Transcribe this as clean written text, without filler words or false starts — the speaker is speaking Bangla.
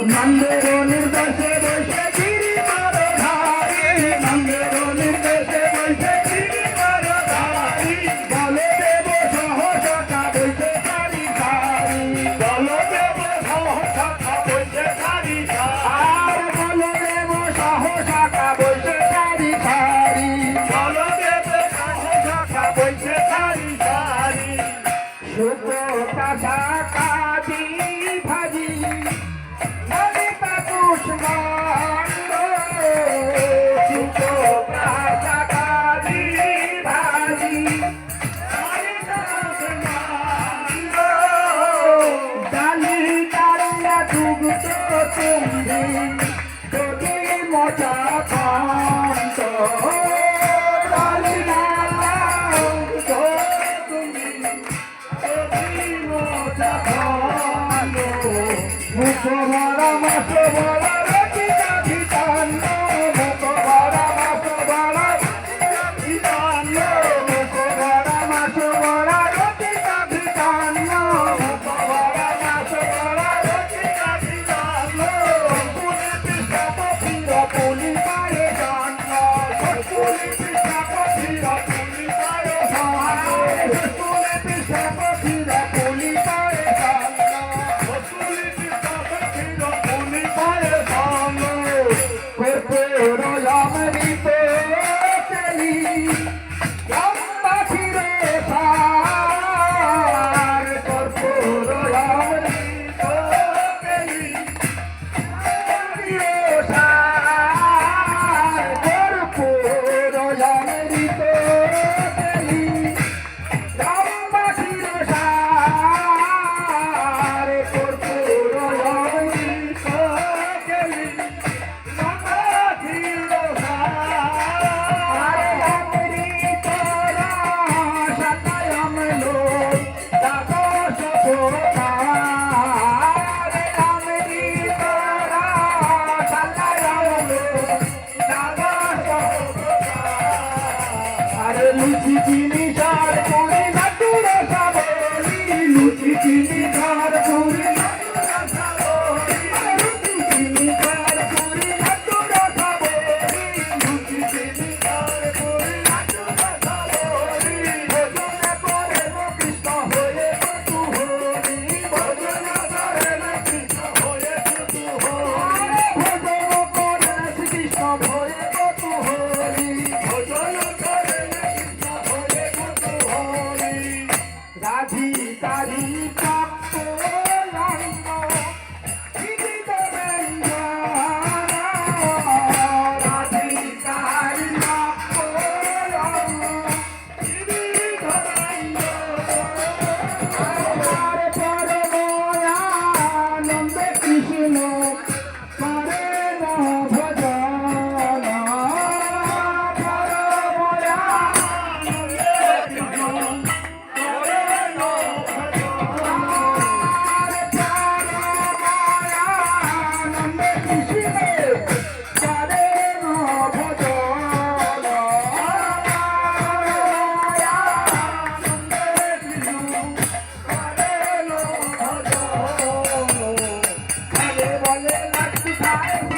নন্দের নির্দেশে বসে গিরি মারো ধারি নন্দের নির্দেশে বসে গিরি মারো ধারি বলে দেব সহসা বসে সারি সারি বলে দেব সহসা বসে সারি আর বলে দেব সহসা বসে সারি সারি বলে দেব সহসা বসে সারি সারি শুভ কাঁচা কাজি ভাজি ললিতা কুষ্মাণ্ড শুভ কাঁচা কাজি ভাজি ললিতা কুষ্মাণ্ড ডালি ডালিয়া দুগ্ধ তুমি যদি মজা কান্ত ডালি ডালা তুমি মুখ ভরা মাছ ভরা রচিতা ভিতান্ন মুখ ভরা মাছ ভরা ভিতান্ন মুখ ভরা মাছ ভরা রচিতা ভিতান্ন মুখ ভরা মাছ ভরা রচিতা ভিতান্ন পুলি পিঠা পথির পুলি পায়ে জান্ন পুলি পিঠা পথির পুলি পায়ে জান্ন পুলি পিঠা পথির পুলি পায়ে জান্ন পুলি পিঠা পথির পুলি পায়ে জান্ন কর্পূর অমৃত তেলি গম্বাখিরে সার কর্পূর অমৃত তেলি সার কর্পূর অমৃত তেলি গম্বাখিরে সার কর্পূর অমৃত তেলি লুচি চিনি ঝাড় পুরি নাটুর সাবরি লুচি চিনি ঝাড় পুরি লুচি চিনি ঝাড় পুরি নাটুর সাবরি লুচি চিনি ঝাড় পুরি নাটুর সাবরি ভজনে পরে কৃষ্ণ হয়ে তু হরি ভজনে পরে কৃষ্ণ হয়ে তু হরি ভজন করে কৃষ্ণ হয়ে তু হরি ভজন করে রাধিকারি প্রাপ্ত লঙ্গ জীবিত ব্যঞ্জন রাধিকারি প্রাপ্ত লঙ্গ জীবিত ব্যঞ্জন পরমানন্দ কৃষ্ণ করে ভজন বলে লাঠি খায়